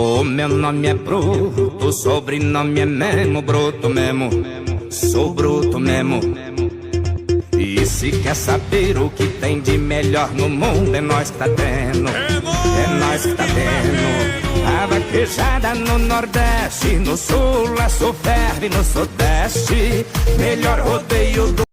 O meu nome é Bruto, o sobrenome é Memo, bruto mesmo, sou bruto mesmo. E se quer saber o que tem de melhor no mundo, é nós que tá tendo, é nós que tá tendo. A vaquejada no Nordeste, no Sul, a Superb no Sudeste, melhor rodeio do